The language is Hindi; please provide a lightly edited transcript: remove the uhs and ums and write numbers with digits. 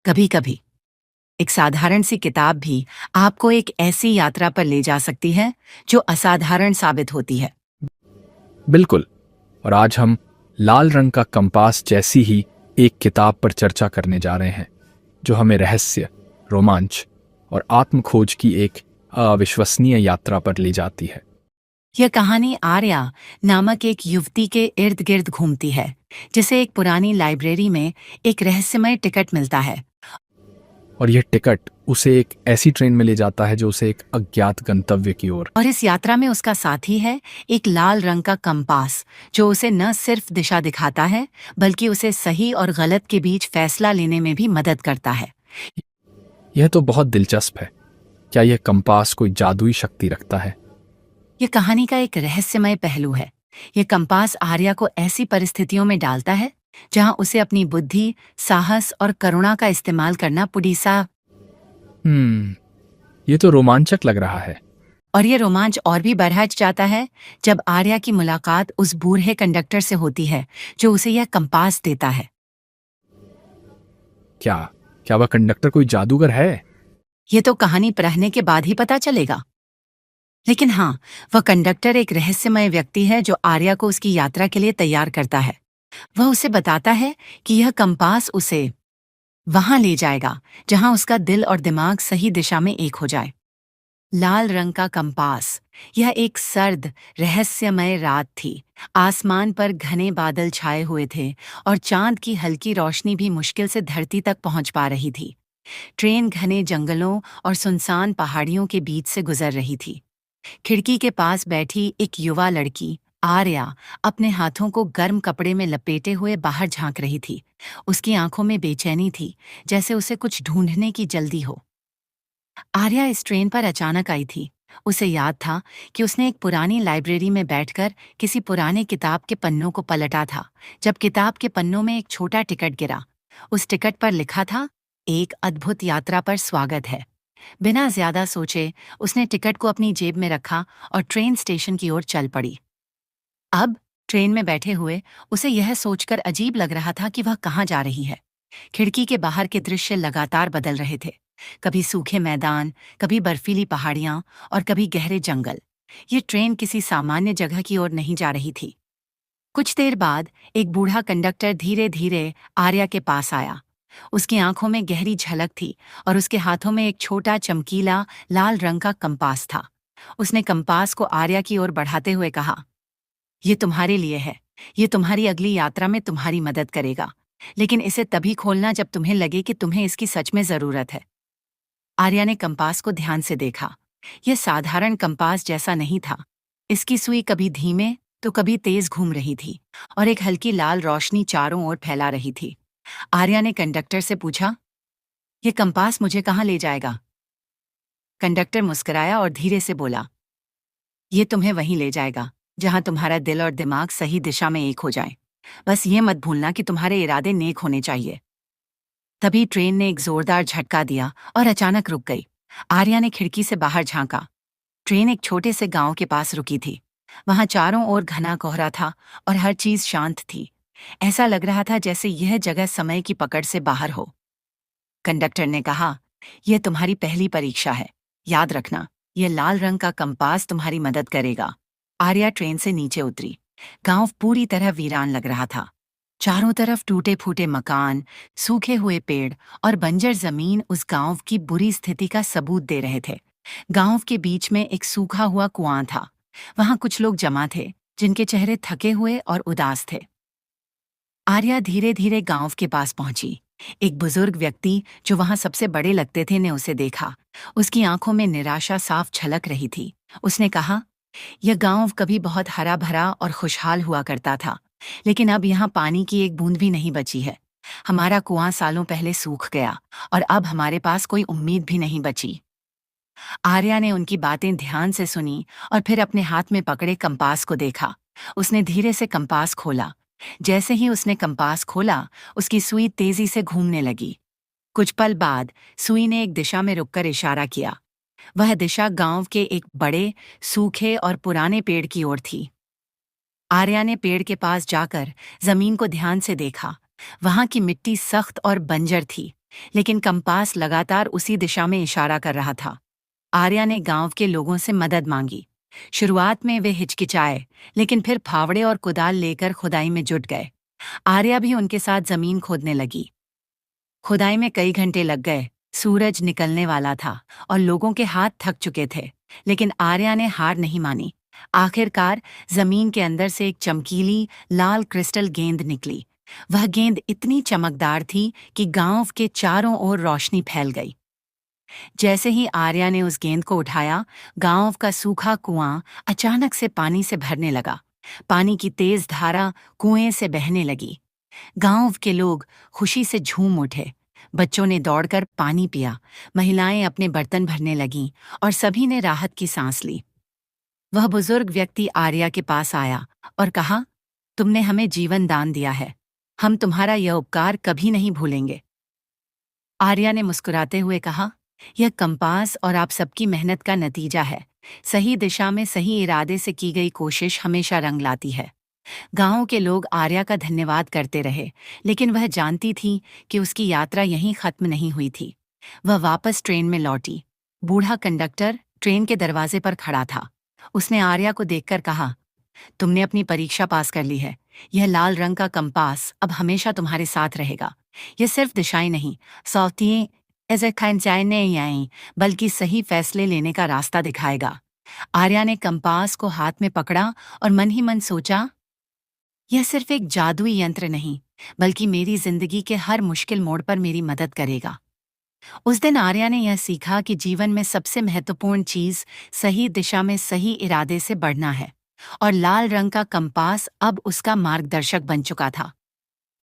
कभी कभी एक साधारण सी किताब भी आपको एक ऐसी यात्रा पर ले जा सकती है जो असाधारण साबित होती है। बिल्कुल। और आज हम लाल रंग का कंपास जैसी ही एक किताब पर चर्चा करने जा रहे हैं जो हमें रहस्य, रोमांच और आत्मखोज की एक अविश्वसनीय यात्रा पर ले जाती है। यह कहानी आर्या नामक एक युवती के इर्द गिर्द घूमती है, जिसे एक पुरानी लाइब्रेरी में एक रहस्यमय टिकट मिलता है। और यह टिकट उसे एक ऐसी ट्रेन में ले जाता है जो उसे एक अज्ञात गंतव्य की ओर। और इस यात्रा में उसका साथी है एक लाल रंग का कंपास, जो उसे न सिर्फ दिशा दिखाता है बल्कि उसे सही और गलत के बीच फैसला लेने में भी मदद करता है। यह तो बहुत दिलचस्प है। क्या यह कंपास कोई जादुई शक्ति रखता है? यह कहानी का एक रहस्यमय पहलू है। यह कंपास आर्या को ऐसी परिस्थितियों में डालता है जहां उसे अपनी बुद्धि, साहस और करुणा का इस्तेमाल करना पुड़ीसा। ये तो रोमांचक लग रहा है। और ये रोमांच और भी बढ़ जाता है जब आर्या की मुलाकात उस बूढ़े कंडक्टर से होती है जो उसे यह कंपास देता है। क्या क्या वह कंडक्टर कोई जादूगर है? ये तो कहानी पढ़ने के बाद ही पता चलेगा। लेकिन हाँ, वह कंडक्टर एक रहस्यमय व्यक्ति है जो आर्या को उसकी यात्रा के लिए तैयार करता है। वह उसे बताता है कि यह कंपास उसे वहां ले जाएगा जहां उसका दिल और दिमाग सही दिशा में एक हो जाए। लाल रंग का कंपास। यह एक सर्द, रहस्यमय रात थी। आसमान पर घने बादल छाए हुए थे और चांद की हल्की रोशनी भी मुश्किल से धरती तक पहुंच पा रही थी। ट्रेन घने जंगलों और सुनसान पहाड़ियों के बीच से गुजर रही थी। खिड़की के पास बैठी एक युवा लड़की आर्या अपने हाथों को गर्म कपड़े में लपेटे हुए बाहर झांक रही थी। उसकी आंखों में बेचैनी थी, जैसे उसे कुछ ढूंढने की जल्दी हो। आर्या इस ट्रेन पर अचानक आई थी। उसे याद था कि उसने एक पुरानी लाइब्रेरी में बैठकर किसी पुराने किताब के पन्नों को पलटा था, जब किताब के पन्नों में एक छोटा टिकट गिरा। उस टिकट पर लिखा था, एक अद्भुत यात्रा पर स्वागत है। बिना ज्यादा सोचे उसने टिकट को अपनी जेब में रखा और ट्रेन स्टेशन की ओर चल पड़ी। अब ट्रेन में बैठे हुए उसे यह सोचकर अजीब लग रहा था कि वह कहाँ जा रही है। खिड़की के बाहर के दृश्य लगातार बदल रहे थे। कभी सूखे मैदान, कभी बर्फीली पहाड़ियां और कभी गहरे जंगल। ये ट्रेन किसी सामान्य जगह की ओर नहीं जा रही थी। कुछ देर बाद एक बूढ़ा कंडक्टर धीरे धीरे आर्या के पास आया। उसकी आंखों में गहरी झलक थी और उसके हाथों में एक छोटा चमकीला लाल रंग का कंपास था। उसने कंपास को आर्या की ओर बढ़ाते हुए कहा, ये तुम्हारे लिए है। ये तुम्हारी अगली यात्रा में तुम्हारी मदद करेगा, लेकिन इसे तभी खोलना जब तुम्हें लगे कि तुम्हें इसकी सच में जरूरत है। आर्या ने कंपास को ध्यान से देखा। यह साधारण कंपास जैसा नहीं था। इसकी सुई कभी धीमे तो कभी तेज घूम रही थी और एक हल्की लाल रोशनी चारों ओर फैला रही थी। आर्या ने कंडक्टर से पूछा, ये कंपास मुझे कहाँ ले जाएगा? कंडक्टर मुस्कुराया और धीरे से बोला, ये तुम्हें वहीं ले जाएगा जहां तुम्हारा दिल और दिमाग सही दिशा में एक हो जाए। बस ये मत भूलना कि तुम्हारे इरादे नेक होने चाहिए। तभी ट्रेन ने एक जोरदार झटका दिया और अचानक रुक गई। आर्या ने खिड़की से बाहर झांका। ट्रेन एक छोटे से गांव के पास रुकी थी। वहां चारों ओर घना कोहरा था और हर चीज शांत थी। ऐसा लग रहा था जैसे यह जगह समय की पकड़ से बाहर हो। कंडक्टर ने कहा, यह तुम्हारी पहली परीक्षा है। याद रखना, यह लाल रंग का कंपास तुम्हारी मदद करेगा। आर्या ट्रेन से नीचे उतरी। गांव पूरी तरह वीरान लग रहा था। चारों तरफ टूटे फूटे मकान, सूखे हुए पेड़ और बंजर जमीन उस गांव की बुरी स्थिति का सबूत दे रहे थे। गांव के बीच में एक सूखा हुआ कुआं था। वहां कुछ लोग जमा थे, जिनके चेहरे थके हुए और उदास थे। आर्या धीरे धीरे गांव के पास पहुंची। एक बुजुर्ग व्यक्ति जो वहां सबसे बड़े लगते थे ने उसे देखा। उसकी आंखों में निराशा साफ झलक रही थी। उसने कहा, यह गांव कभी बहुत हरा भरा और खुशहाल हुआ करता था, लेकिन अब यहाँ पानी की एक बूंद भी नहीं बची है। हमारा कुआं सालों पहले सूख गया और अब हमारे पास कोई उम्मीद भी नहीं बची। आर्या ने उनकी बातें ध्यान से सुनी और फिर अपने हाथ में पकड़े कंपास को देखा। उसने धीरे से कंपास खोला। जैसे ही उसने कंपास खोला, उसकी सुई तेजी से घूमने लगी। कुछ पल बाद सुई ने एक दिशा में रुककर इशारा किया। वह दिशा गांव के एक बड़े, सूखे और पुराने पेड़ की ओर थी। आर्या ने पेड़ के पास जाकर जमीन को ध्यान से देखा। वहां की मिट्टी सख्त और बंजर थी, लेकिन कंपास लगातार उसी दिशा में इशारा कर रहा था। आर्या ने गांव के लोगों से मदद मांगी। शुरुआत में वे हिचकिचाए, लेकिन फिर फावड़े और कुदाल लेकर खुदाई में जुट गए। आर्या भी उनके साथ जमीन खोदने लगी। खुदाई में कई घंटे लग गए। सूरज निकलने वाला था और लोगों के हाथ थक चुके थे, लेकिन आर्या ने हार नहीं मानी। आखिरकार जमीन के अंदर से एक चमकीली लाल क्रिस्टल गेंद निकली। वह गेंद इतनी चमकदार थी कि गांव के चारों ओर रोशनी फैल गई। जैसे ही आर्या ने उस गेंद को उठाया, गांव का सूखा कुआं अचानक से पानी से भरने लगा। पानी की तेज धारा कुएं से बहने लगी। गांव के लोग खुशी से झूम उठे। बच्चों ने दौड़कर पानी पिया, महिलाएं अपने बर्तन भरने लगीं और सभी ने राहत की सांस ली। वह बुजुर्ग व्यक्ति आर्या के पास आया और कहा, तुमने हमें जीवन दान दिया है। हम तुम्हारा यह उपकार कभी नहीं भूलेंगे। आर्या ने मुस्कुराते हुए कहा, यह कंपास और आप सबकी मेहनत का नतीजा है। सही दिशा में सही इरादे से की गई कोशिश हमेशा रंग लाती है। गांव के लोग आर्या का धन्यवाद करते रहे, लेकिन वह जानती थी कि उसकी यात्रा यहीं खत्म नहीं हुई थी। वह वापस ट्रेन में लौटी। बूढ़ा कंडक्टर ट्रेन के दरवाजे पर खड़ा था। उसने आर्या को देखकर कहा, तुमने अपनी परीक्षा पास कर ली है। यह लाल रंग का कंपास अब हमेशा तुम्हारे साथ रहेगा। यह सिर्फ दिशाएं नहीं, सौतिएं ऐसे खंचाए नहीं आई, बल्कि सही फैसले लेने का रास्ता दिखाएगा। आर्या ने कंपास को हाथ में पकड़ा और मन ही मन सोचा, यह सिर्फ एक जादुई यंत्र नहीं, बल्कि मेरी जिंदगी के हर मुश्किल मोड़ पर मेरी मदद करेगा। उस दिन आर्या ने यह सीखा कि जीवन में सबसे महत्वपूर्ण चीज सही दिशा में सही इरादे से बढ़ना है, और लाल रंग का कंपास अब उसका मार्गदर्शक बन चुका था।